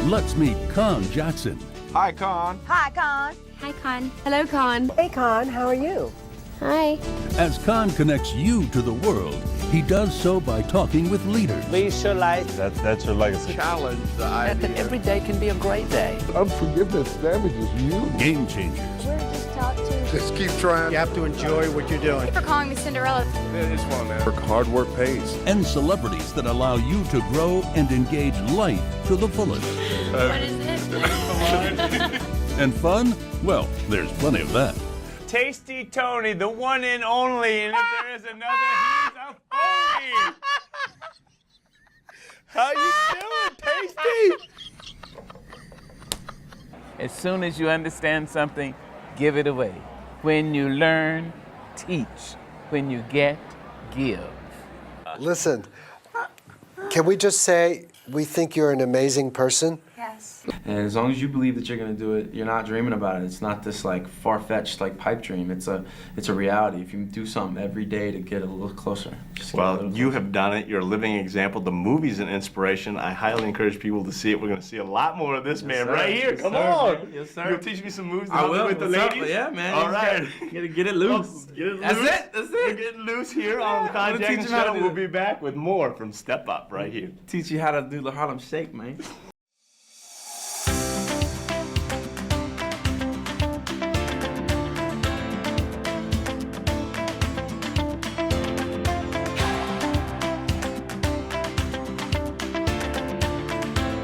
Let's meet Conn Jackson. Hi, Conn. Hi, Conn. Hi, Conn. Hello, Conn. Hey, Conn, how are you? Hi. As Conn connects you to the world, he does so by talking with leaders. Visualize. That's your legacy. Challenge the That idea. every day can be a great day. Unforgiveness damages you. Game changers. We're just talk to. Just keep trying. You have to enjoy what you're doing. Thank you for calling me Cinderella. It's fun, man. Hard work pays. And celebrities that allow you to grow and engage life to the fullest. What is it? And fun? Well, there's plenty of that. Tasty Tony, the one and only, and if there is another, he's a phony. How you doing, Tasty? As soon as you understand something, give it away. When you learn, teach. When you get, give. Listen, can we just say we think you're an amazing person? Yes. And as long as you believe that you're gonna do it, you're not dreaming about it. It's not this like far-fetched like pipe dream. It's a reality. If you do something every day to get a little closer. Well, you have done it. You're a living example. The movie's an inspiration. I highly encourage people to see it. We're gonna see a lot more of this man right here. Yes, Come sir, on. man. Yes, sir. You'll teach me some moves to I help will. with the What's up? ladies. Yeah, man. All right. Get it loose. Well, get it That's loose. it. That's We're it. getting loose here on the I'm Conn gonna teach Jackson you how to Show. do We'll it. be back with more from Step Up right here. Teach you how to do the Harlem Shake, man.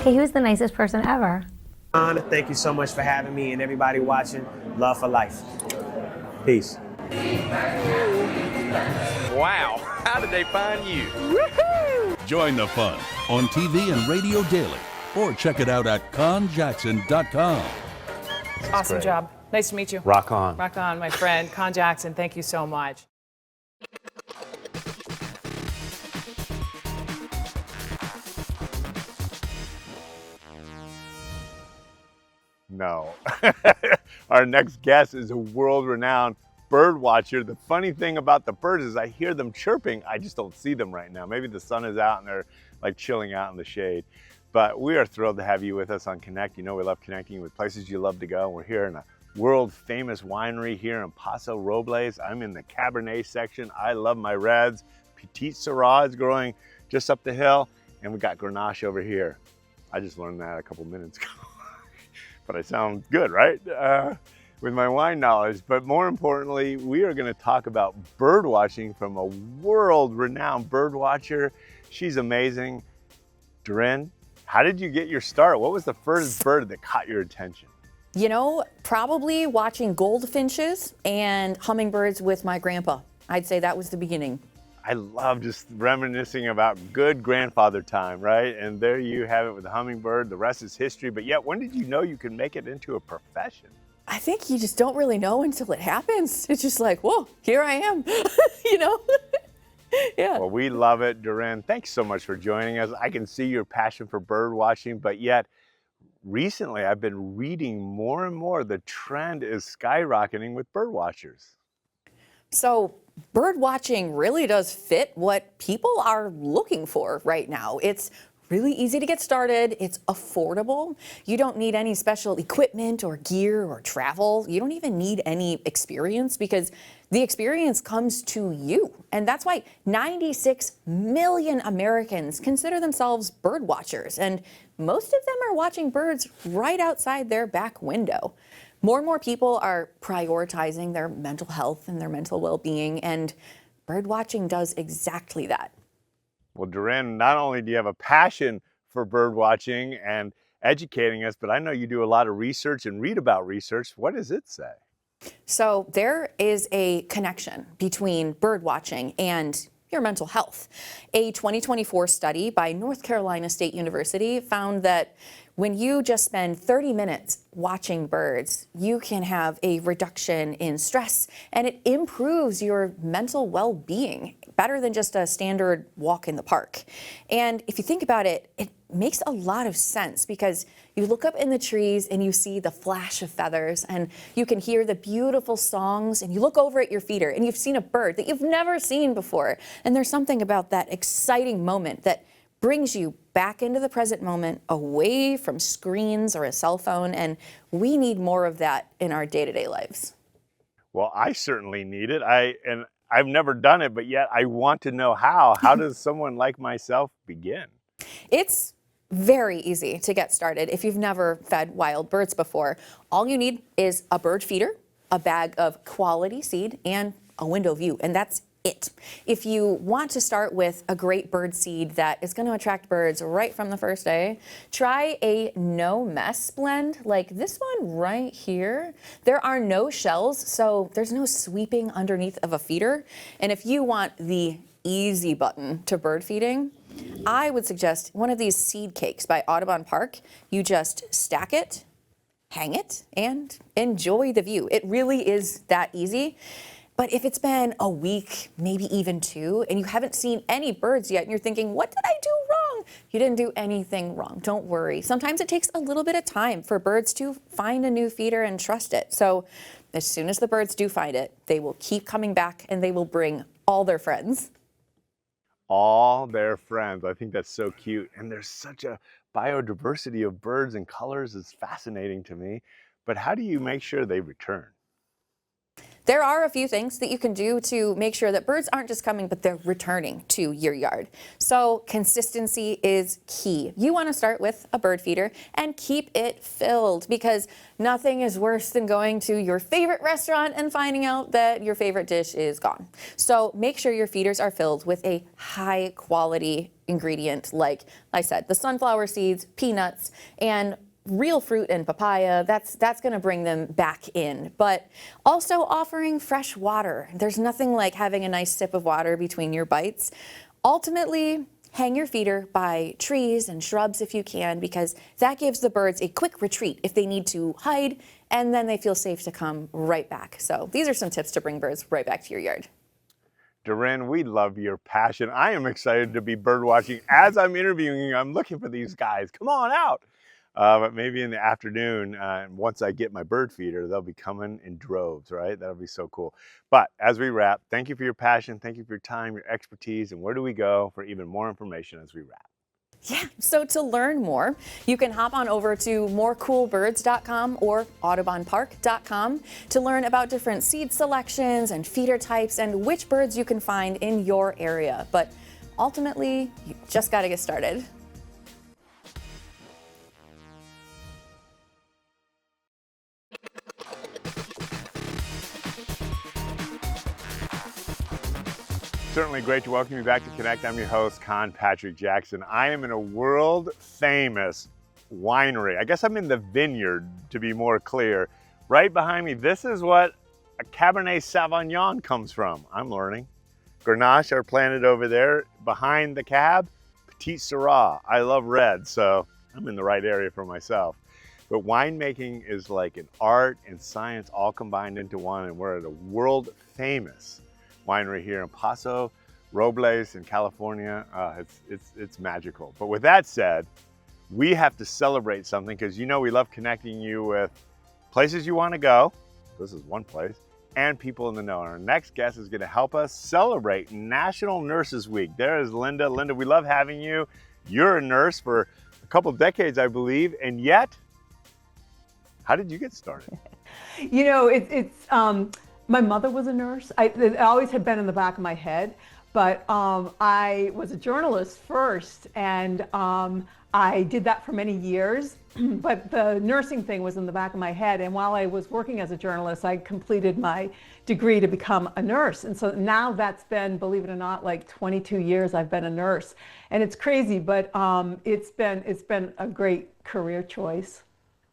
Okay, who's the nicest person ever? Conn, thank you so much for having me and everybody watching. Love for life. Peace. Wow, how did they find you? Join the fun on TV and radio daily, or check it out at ConnJackson.com. Awesome job. Nice to meet you. Rock on. Rock on, my friend. Conn Jackson, thank you so much. No. Our next guest is a world-renowned bird watcher. The funny thing about the birds is I hear them chirping. I just don't see them right now. Maybe the sun is out and they're like chilling out in the shade. But we are thrilled to have you with us on Connect. You know we love connecting with places you love to go. We're here in a world-famous winery here in Paso Robles. I'm in the Cabernet section. I love my reds. Petite Syrah is growing just up the hill. And we got Grenache over here. I just learned that a couple minutes ago. But I sound good, right? With my wine knowledge. But more importantly, we are going to talk about bird watching from a world-renowned bird watcher. She's amazing. Doreen, how did you get your start? What was the first bird that caught your attention? You know, probably watching goldfinches and hummingbirds with my grandpa. I'd say that was the beginning. I love just reminiscing about good grandfather time, right? And there you have it with the hummingbird. The rest is history. But yet, when did you know you could make it into a profession? I think you just don't really know until it happens. It's just like, whoa, here I am, you know? Yeah. Well, we love it. Doreen, thanks so much for joining us. I can see your passion for bird watching, but yet recently I've been reading more and more. The trend is skyrocketing with bird watchers. So bird watching really does fit what people are looking for right now. It's really easy to get started. It's affordable. You don't need any special equipment or gear or travel. You don't even need any experience because the experience comes to you. And that's why 96 million Americans consider themselves bird watchers. And most of them are watching birds right outside their back window. More and more people are prioritizing their mental health and their mental well-being, and bird watching does exactly that. Well, Doreen, not only do you have a passion for bird watching and educating us, but I know you do a lot of research and read about research. What does it say? So there is a connection between bird watching and your mental health. A 2024 study by North Carolina State University found that when you just spend 30 minutes watching birds, you can have a reduction in stress and it improves your mental well-being better than just a standard walk in the park. And if you think about it, it makes a lot of sense because you look up in the trees and you see the flash of feathers and you can hear the beautiful songs and you look over at your feeder and you've seen a bird that you've never seen before. And there's something about that exciting moment that brings you back into the present moment, away from screens or a cell phone, and we need more of that in our day-to-day lives. Well, I certainly need it. I've never done it, but yet I want to know how. How does someone like myself begin? It's very easy to get started if you've never fed wild birds before. All you need is a bird feeder, a bag of quality seed, and a window view, and that's it. If you want to start with a great bird seed that is going to attract birds right from the first day, try a no mess blend like this one right here. There are no shells, so there's no sweeping underneath of a feeder. And if you want the easy button to bird feeding, I would suggest one of these seed cakes by Audubon Park. You just stack it, hang it, and enjoy the view. It really is that easy. But if it's been a week, maybe even 2, and you haven't seen any birds yet, and you're thinking, what did I do wrong? You didn't do anything wrong. Don't worry. Sometimes it takes a little bit of time for birds to find a new feeder and trust it. So as soon as the birds do find it, they will keep coming back and they will bring all their friends. All their friends. I think that's so cute. And there's such a biodiversity of birds and colors. It's fascinating to me. But how do you make sure they return? There are a few things that you can do to make sure that birds aren't just coming, but they're returning to your yard. So consistency is key. You want to start with a bird feeder and keep it filled, because nothing is worse than going to your favorite restaurant and finding out that your favorite dish is gone. So make sure your feeders are filled with a high quality ingredient, like I said, the sunflower seeds, peanuts, and real fruit and papaya. That's going to bring them back in. But also offering fresh water. There's nothing like having a nice sip of water between your bites. Ultimately, hang your feeder by trees and shrubs if you can, because that gives the birds a quick retreat if they need to hide, and then they feel safe to come right back. So these are some tips to bring birds right back to your yard. Doreen, we love your passion. I am excited to be bird watching. As I'm interviewing you, I'm looking for these guys. Come on out. But maybe in the afternoon, once I get my bird feeder, they'll be coming in droves, right? That'll be so cool. But as we wrap, thank you for your passion. Thank you for your time, your expertise. And where do we go for even more information as we wrap? Yeah, so to learn more, you can hop on over to morecoolbirds.com or audubonpark.com to learn about different seed selections and feeder types and which birds you can find in your area. But ultimately, you just got to get started. Certainly great to welcome you back to Connect. I'm your host, Conn Patrick Jackson. I am in a world famous winery. I guess I'm in the vineyard, to be more clear. Right behind me, this is what a Cabernet Sauvignon comes from. I'm learning. Grenache are planted over there. Behind the cab, Petit Syrah. I love red, so I'm in the right area for myself. But winemaking is like an art and science all combined into one, and we're at a world famous winery here in Paso Robles in California. It's magical. But with that said, we have to celebrate something, because you know we love connecting you with places you want to go. This is one place. And people in the know. And our next guest is going to help us celebrate National Nurses Week. There is Linda. Linda, we love having you. You're a nurse for a couple of decades, I believe, and yet, how did you get started? You know, my mother was a nurse. It always had been in the back of my head, but I was a journalist first, and I did that for many years, but the nursing thing was in the back of my head. And while I was working as a journalist, I completed my degree to become a nurse. And so now that's been, believe it or not, like 22 years I've been a nurse. And it's crazy, but it's been a great career choice.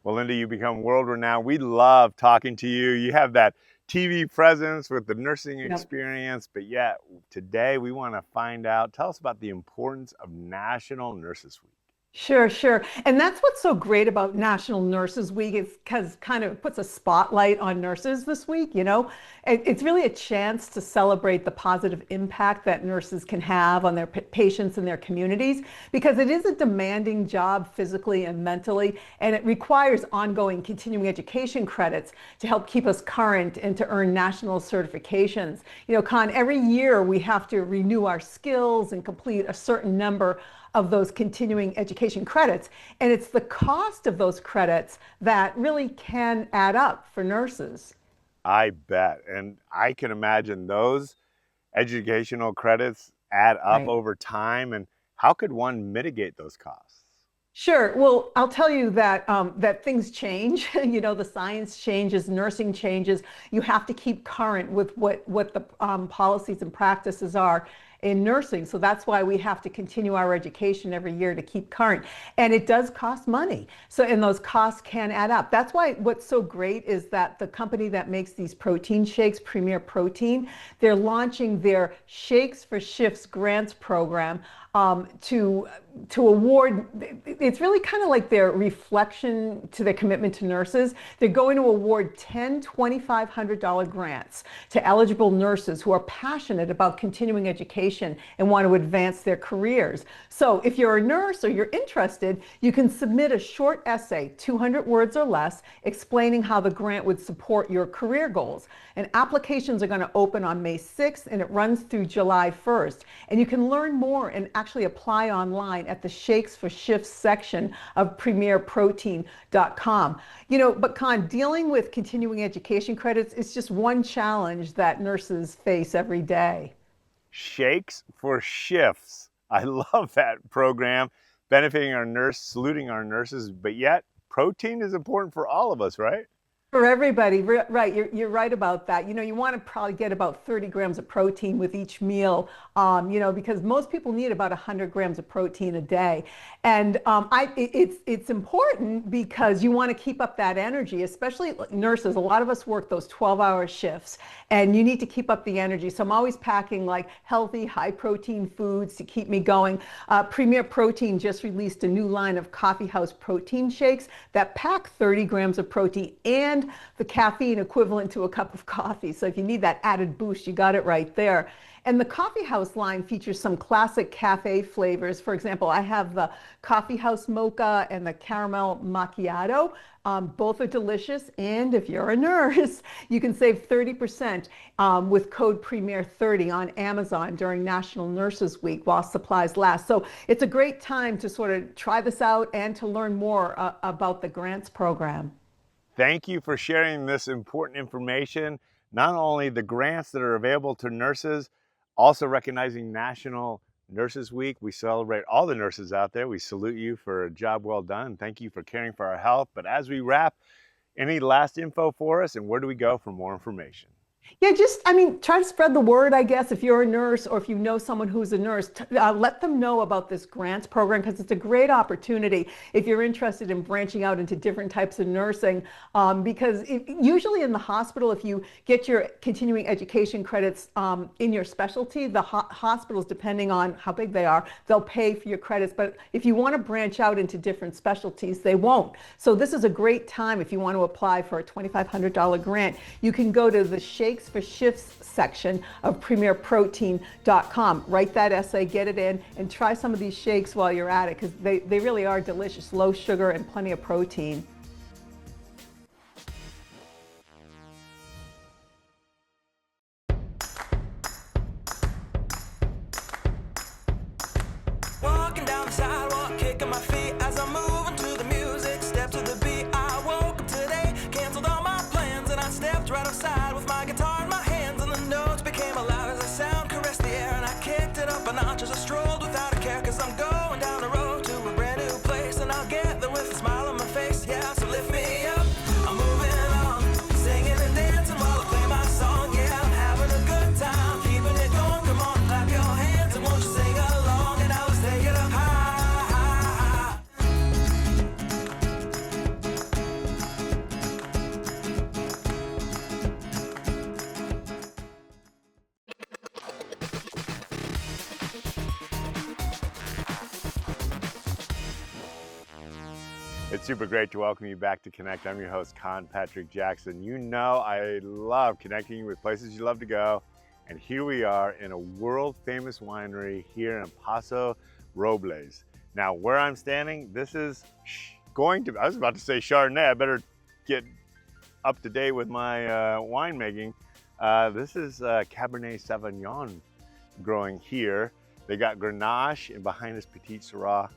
Well, Linda, you become world renowned. We love talking to you. You have that TV presence with the nursing experience, but yet today we want to find out, tell us about the importance of National Nurses Week. Sure. And that's what's so great about National Nurses Week, is because kind of puts a spotlight on nurses this week, you know. It's really a chance to celebrate the positive impact that nurses can have on their patients and their communities, because it is a demanding job physically and mentally, and it requires ongoing continuing education credits to help keep us current and to earn national certifications. You know, Conn, every year we have to renew our skills and complete a certain number of those continuing education credits. And it's the cost of those credits that really can add up for nurses. I bet. And I can imagine those educational credits add up Right. over time. And how could one mitigate those costs? Sure. Well, I'll tell you that that things change. You know, the science changes, nursing changes. You have to keep current with what the policies and practices are in nursing. So that's why we have to continue our education every year to keep current. And it does cost money. So, and those costs can add up. That's why what's so great is that the company that makes these protein shakes, Premier Protein, they're launching their Shakes for Shifts grants program to award. It's really kind of like their reflection to their commitment to nurses. They're going to award 10 $2,500 grants to eligible nurses who are passionate about continuing education and want to advance their careers. So if you're a nurse or you're interested, you can submit a short essay, 200 words or less, explaining how the grant would support your career goals. And applications are going to open on May 6th and it runs through July 1st. And you can learn more and actually apply online at the Shakes for Shifts section of premierprotein.com. You know, but Conn, dealing with continuing education credits is just one challenge that nurses face every day. Shakes for Shifts. I love that program, benefiting our saluting our nurses, but yet protein is important for all of us, right? For everybody, right, you're right about that. You know, you want to probably get about 30 grams of protein with each meal, you know, because most people need about 100 grams of protein a day. And it's important because you want to keep up that energy, especially nurses. A lot of us work those 12-hour shifts and you need to keep up the energy. So I'm always packing like healthy, high protein foods to keep me going. Premier Protein just released a new line of coffee house protein shakes that pack 30 grams of protein and the caffeine equivalent to a cup of coffee. So if you need that added boost, you got it right there. And the Coffee House line features some classic cafe flavors. For example, I have the Coffee House Mocha and the Caramel Macchiato. Both are delicious. And if you're a nurse, you can save 30% with code Premier30 on Amazon during National Nurses Week while supplies last. So it's a great time to sort of try this out and to learn more about the grants program. Thank you for sharing this important information. Not only the grants that are available to nurses, also recognizing National Nurses Week. We celebrate all the nurses out there. We salute you for a job well done. Thank you for caring for our health. But as we wrap, any last info for us and where do we go for more information? Yeah, just, I mean, try to spread the word, I guess, if you're a nurse or if you know someone who's a nurse, let them know about this grants program because it's a great opportunity if you're interested in branching out into different types of nursing. Because usually in the hospital, if you get your continuing education credits in your specialty, the hospitals, depending on how big they are, they'll pay for your credits. But if you want to branch out into different specialties, they won't. So this is a great time if you want to apply for a $2,500 grant. You can go to the Shakes for Shifts section of premierprotein.com. Write that essay, get it in, and try some of these shakes while you're at it because they really are delicious, low sugar and plenty of protein. Walking down the sidewalk, kicking my feet as I'm moving to the music. Step to the beat, I woke up today, canceled all my plans, and I stepped right outside with my guitar in my hands, and the notes became loud as the sound caressed the air, and I kicked it up a notch as I strolled without a care, cause I'm going down the road to a brand new place, and I'll get there with a smile on my face, yeah, so lift me up, I'm moving on, singing and dancing while I play my song, yeah, I'm having a good time, keeping it going, come on, clap your hands, and won't you sing along, and now let's take it up high, high, high. It's super great to welcome you back to Connect. I'm your host, Conn Patrick Jackson. You know I love connecting you with places you love to go. And here we are in a world famous winery here in Paso Robles. Now where I'm standing, this is I was about to say Chardonnay. I better get up to date with my winemaking. This is Cabernet Sauvignon growing here. They got Grenache, and behind us, Petite Syrah.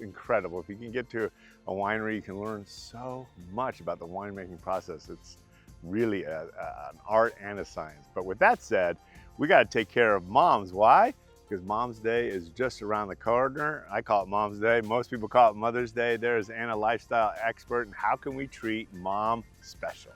Incredible. If you can get to a winery, you can learn so much about the winemaking process. It's really an art and a science. But with that said, we got to take care of moms. Why? Because Mom's Day is just around the corner. I call it Mom's Day. Most people call it Mother's Day. There's Anna, lifestyle expert, and how can we treat mom special?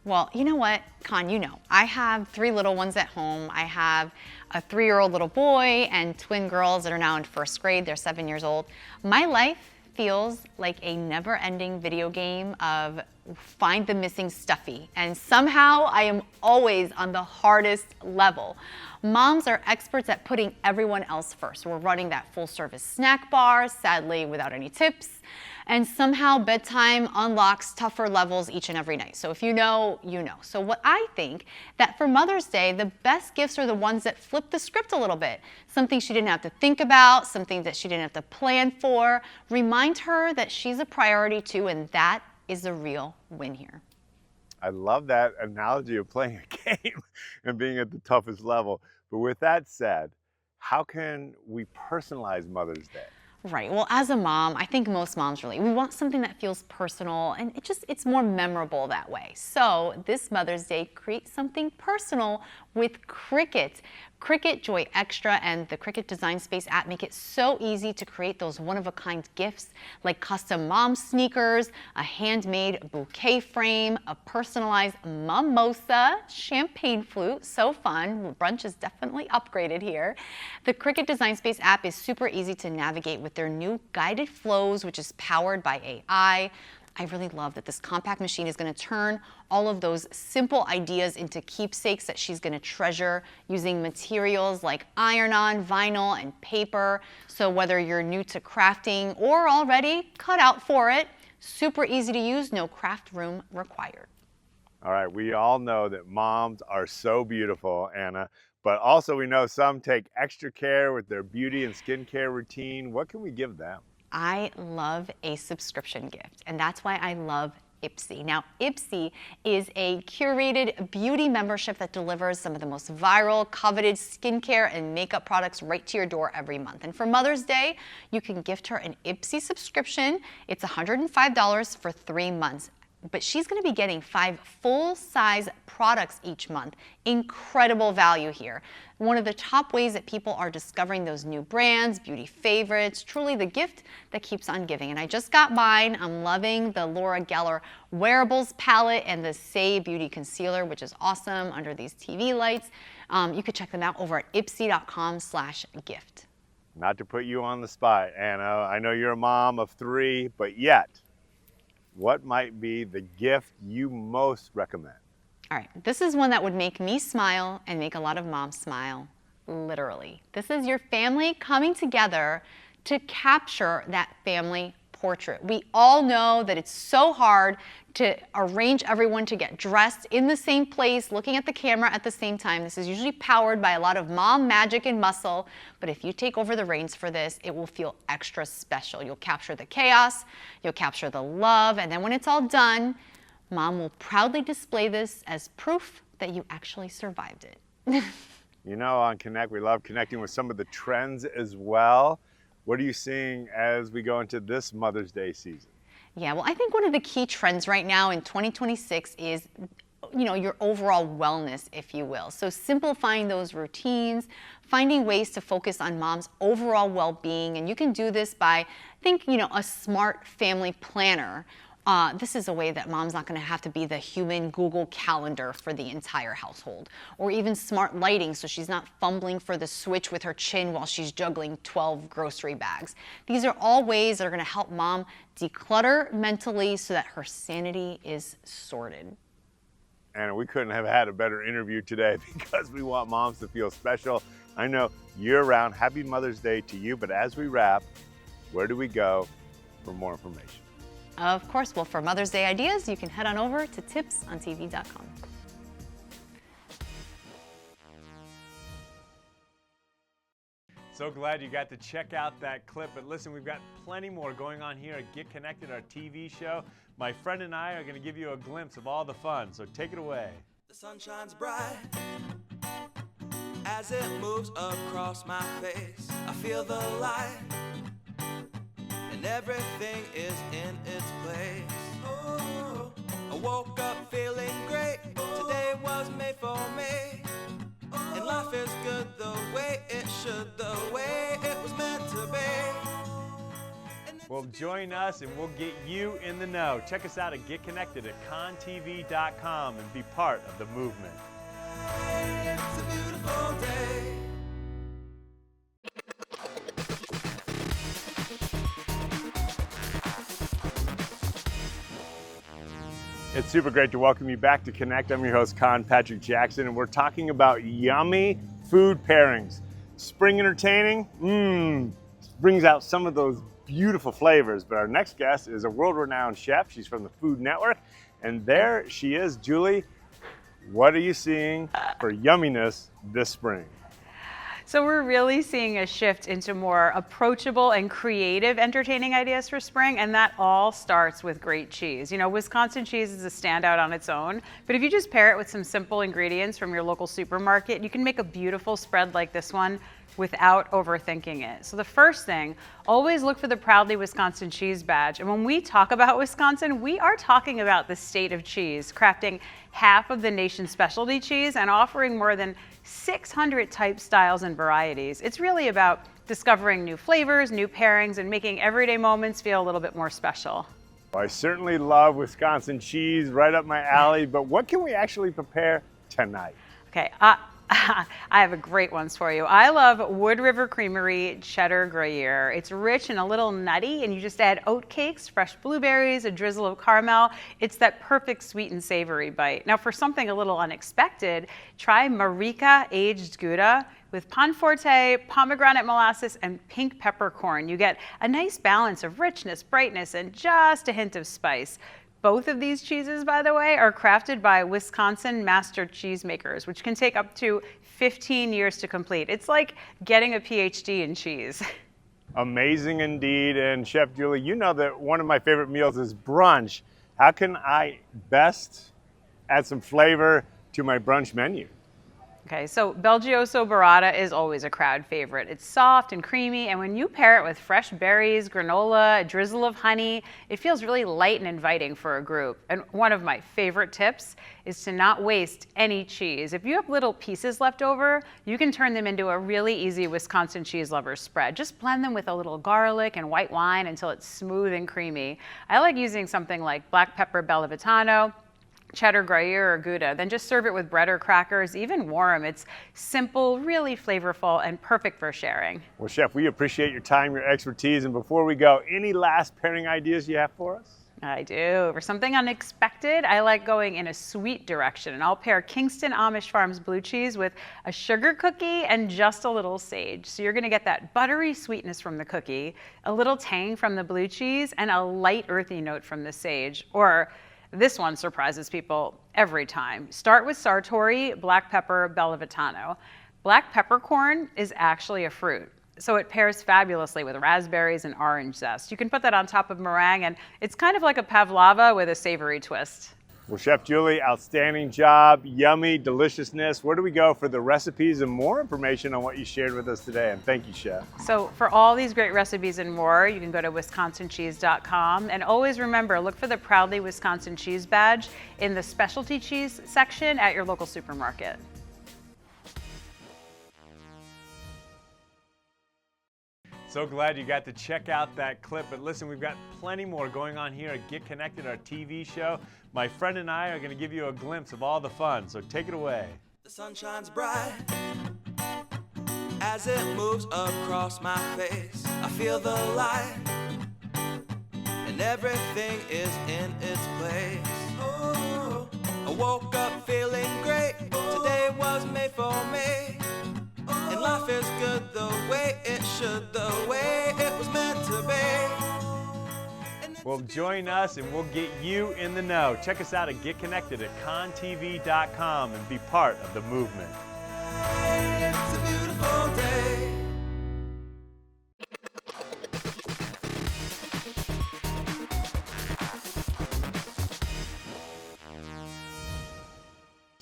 Well, you know what, Conn, you know, I have 3 little ones at home. I have a 3-year-old little boy and twin girls that are now in 1st grade. They're 7 years old. My life feels like a never-ending video game of find the missing stuffy, and somehow I am always on the hardest level. Moms are experts at putting everyone else first. We're running that full-service snack bar, sadly without any tips, and somehow bedtime unlocks tougher levels each and every night. So if you know, you know. So what I think that for Mother's Day, the best gifts are the ones that flip the script a little bit. Something she didn't have to think about, something that she didn't have to plan for. Remind her that she's a priority too, and that is the real win here. I love that analogy of playing a game and being at the toughest level. But with that said, how can we personalize Mother's Day? Right. Well, as a mom, I think most moms really, we want something that feels personal, and it's more memorable that way. So this Mother's Day, create something personal with Cricut. Cricut Joy Extra and the Cricut Design Space app make it so easy to create those one-of-a-kind gifts like custom mom sneakers, a handmade bouquet frame, a personalized mimosa, champagne flute, so fun. Brunch is definitely upgraded here. The Cricut Design Space app is super easy to navigate with their new guided flows, which is powered by AI. I really love that this compact machine is going to turn all of those simple ideas into keepsakes that she's going to treasure using materials like iron-on, vinyl, and paper. So whether you're new to crafting or already cut out for it, super easy to use, no craft room required. All right, we all know that moms are so beautiful, Anna, but also we know some take extra care with their beauty and skincare routine. What can we give them? I love a subscription gift, and that's why I love Ipsy. Now, Ipsy is a curated beauty membership that delivers some of the most viral, coveted skincare and makeup products right to your door every month. And for Mother's Day, you can gift her an Ipsy subscription. It's $105 for 3 months. But she's going to be getting 5 full-size products each month. Incredible value here. One of the top ways that people are discovering those new brands, beauty favorites, truly the gift that keeps on giving. And I just got mine. I'm loving the Laura Geller Wearables palette and the Say Beauty Concealer, which is awesome under these TV lights. You could check them out over at ipsy.com/gift. Not to put you on the spot, Anna. I know you're a mom of 3, but yet, what might be the gift you most recommend? All right, this is one that would make me smile and make a lot of moms smile, literally. This is your family coming together to capture that family portrait. We all know that it's so hard to arrange everyone to get dressed in the same place, looking at the camera at the same time. This is usually powered by a lot of mom magic and muscle, but if you take over the reins for this, it will feel extra special. You'll capture the chaos, you'll capture the love, and then when it's all done, mom will proudly display this as proof that you actually survived it. You know, on Connect, we love connecting with some of the trends as well. What are you seeing as we go into this Mother's Day season? Yeah, well, I think one of the key trends right now in 2026 is, you know, your overall wellness, if you will. So simplifying those routines, finding ways to focus on mom's overall well-being. And you can do this by, a smart family planner. This is a way that mom's not going to have to be the human Google Calendar for the entire household, or even smart lighting so she's not fumbling for the switch with her chin while she's juggling 12 grocery bags. These are all ways that are going to help mom declutter mentally so that her sanity is sorted. And we couldn't have had a better interview today because we want moms to feel special. I know year-round. Happy Mother's Day to you, but as we wrap, where do we go for more information? Of course, well, for Mother's Day ideas, you can head on over to tipsontv.com. So glad you got to check out that clip, but listen, we've got plenty more going on here at Get Connected, our TV show. My friend and I are going to give you a glimpse of all the fun, so take it away. The sun shines bright as it moves across my face. I feel the light, and everything is in its place. Oh, I woke up feeling great. Today was made for me, and life is good the way it should, the way it was meant to be. Well, join us and we'll get you in the know. Check us out and get connected at conntv.com and be part of the movement. It's a beautiful day. It's super great to welcome you back to Connect. I'm your host, Conn Patrick Jackson, and we're talking about yummy food pairings. Spring entertaining, brings out some of those beautiful flavors. But our next guest is a world-renowned chef. She's from the Food Network, and there she is. Julie, what are you seeing for yumminess this spring? So we're really seeing a shift into more approachable and creative entertaining ideas for spring, and that all starts with great cheese. You know, Wisconsin cheese is a standout on its own, but if you just pair it with some simple ingredients from your local supermarket, you can make a beautiful spread like this one without overthinking it. So the first thing, always look for the Proudly Wisconsin cheese badge. And when we talk about Wisconsin, we are talking about the state of cheese, crafting half of the nation's specialty cheese and offering more than 600 types, styles, and varieties. It's really about discovering new flavors, new pairings, and making everyday moments feel a little bit more special. I certainly love Wisconsin cheese, right up my alley, but what can we actually prepare tonight? Okay, I have a great ones for you. I love Wood River Creamery Cheddar Gruyere. It's rich and a little nutty, and you just add oat cakes, fresh blueberries, a drizzle of caramel. It's that perfect sweet and savory bite. Now for something a little unexpected, try Marika aged Gouda with Panforte, pomegranate molasses, and pink peppercorn. You get a nice balance of richness, brightness, and just a hint of spice. Both of these cheeses, by the way, are crafted by Wisconsin master cheesemakers, which can take up to 15 years to complete. It's like getting a PhD in cheese. Amazing indeed. And Chef Julie, you know that one of my favorite meals is brunch. How can I best add some flavor to my brunch menu? Okay, so Belgioso burrata is always a crowd favorite. It's soft and creamy, and when you pair it with fresh berries, granola, a drizzle of honey, it feels really light and inviting for a group. And one of my favorite tips is to not waste any cheese. If you have little pieces left over, you can turn them into a really easy Wisconsin cheese lovers spread. Just blend them with a little garlic and white wine until it's smooth and creamy. I like using something like black pepper Bellavitano, cheddar Gruyere or Gouda, then just serve it with bread or crackers, even warm. It's simple, really flavorful, and perfect for sharing. Well, Chef, we appreciate your time, your expertise, and before we go, any last pairing ideas you have for us? I do. For something unexpected, I like going in a sweet direction, and I'll pair Kingston Amish Farms blue cheese with a sugar cookie and just a little sage. So you're gonna get that buttery sweetness from the cookie, a little tang from the blue cheese, and a light earthy note from the sage. Or this one surprises people every time. Start with Sartori black pepper Bellavitano. Black peppercorn is actually a fruit, so it pairs fabulously with raspberries and orange zest. You can put that on top of meringue, and it's kind of like a pavlova with a savory twist. Well, Chef Julie, outstanding job, yummy deliciousness. Where do we go for the recipes and more information on what you shared with us today? And thank you, Chef. So for all these great recipes and more, you can go to wisconsincheese.com. And always remember, look for the Proudly Wisconsin cheese badge in the specialty cheese section at your local supermarket. So glad you got to check out that clip. But listen, we've got plenty more going on here at Get Connected, our TV show. My friend and I are going to give you a glimpse of all the fun, so take it away. The sun shines bright as it moves across my face. I feel the light, and everything is in its place. Oh, I woke up feeling great. Today was made for me. And life is good the way it should, the way it was meant to be. Well, join us and we'll get you in the know. Check us out at Get Connected at conntv.com and be part of the movement. It's a beautiful day.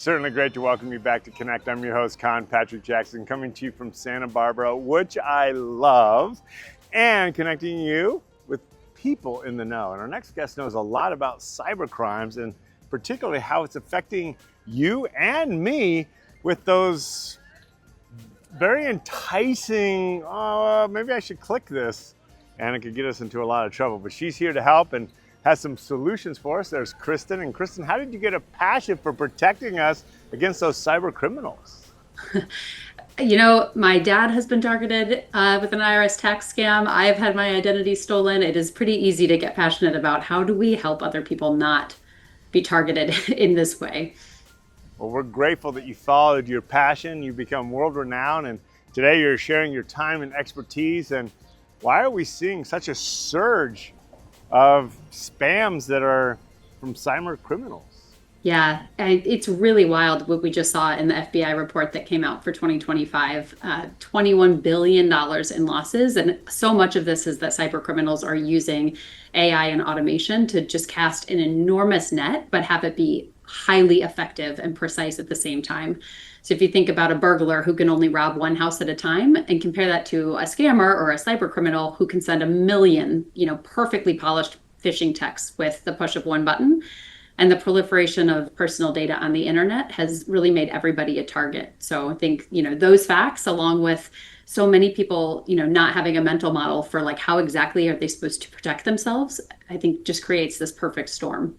Certainly great to welcome you back to Connect. I'm your host, Conn Patrick Jackson, coming to you from Santa Barbara, which I love, and connecting you with people in the know. And our next guest knows a lot about cyber crimes and particularly how it's affecting you and me with those very enticing, maybe I should click this, and it could get us into a lot of trouble. But she's here to help and has some solutions for us. There's Kristen. And Kristen, how did you get a passion for protecting us against those cyber criminals? You know, my dad has been targeted with an IRS tax scam. I've had my identity stolen. It is pretty easy to get passionate about how do we help other people not be targeted in this way. Well, we're grateful that you followed your passion. You become world renowned, and today you're sharing your time and expertise. And why are we seeing such a surge of spams that are from cyber criminals? Yeah, and it's really wild what we just saw in the FBI report that came out for 2025, $21 billion in losses. And so much of this is that cyber criminals are using AI and automation to just cast an enormous net, but have it be highly effective and precise at the same time. So if you think about a burglar who can only rob one house at a time and compare that to a scammer or a cyber criminal who can send 1 million, perfectly polished phishing texts with the push of one button. And the proliferation of personal data on the internet has really made everybody a target. So I think, those facts, along with so many people, not having a mental model for like how exactly are they supposed to protect themselves, I think just creates this perfect storm.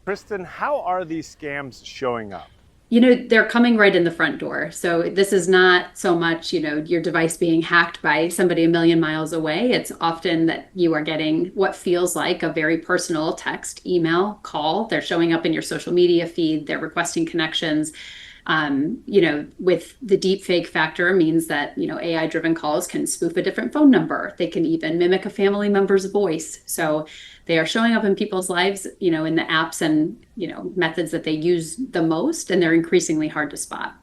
Kristen, how are these scams showing up? They're coming right in the front door. So this is not so much, your device being hacked by somebody 1 million miles away. It's often that you are getting what feels like a very personal text, email, call. They're showing up in your social media feed. They're requesting connections. With the deep fake factor means that, AI-driven calls can spoof a different phone number. They can even mimic a family member's voice. So they are showing up in people's lives, in the apps and, methods that they use the most, and they're increasingly hard to spot.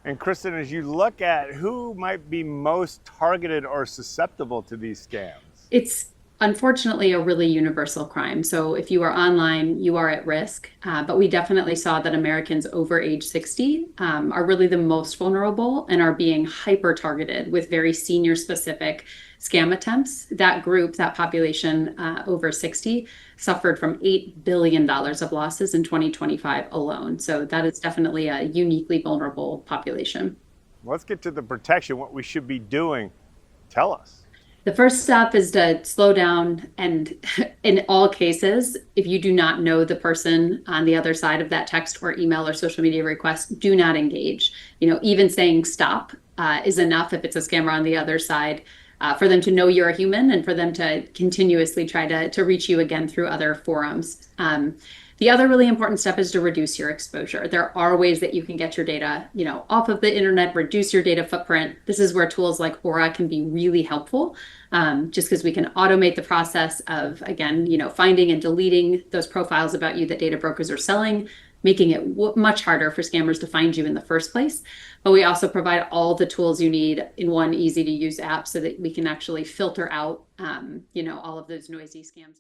And Kristen, as you look at who might be most targeted or susceptible to these scams? It's unfortunately a really universal crime. So if you are online, you are at risk. But we definitely saw that Americans over age 60 are really the most vulnerable and are being hyper targeted with very senior specific scam attempts. That group, that population over 60, suffered from $8 billion of losses in 2025 alone. So that is definitely a uniquely vulnerable population. Let's get to the protection, what we should be doing. Tell us. The first step is to slow down, and in all cases, if you do not know the person on the other side of that text or email or social media request, do not engage. Even saying stop is enough if it's a scammer on the other side for them to know you're a human and for them to continuously try to reach you again through other forums. The other really important step is to reduce your exposure. There are ways that you can get your data, off of the internet, reduce your data footprint. This is where tools like Aura can be really helpful, just because we can automate the process of, again, finding and deleting those profiles about you that data brokers are selling, making it much harder for scammers to find you in the first place. But we also provide all the tools you need in one easy to use app so that we can actually filter out, all of those noisy scams.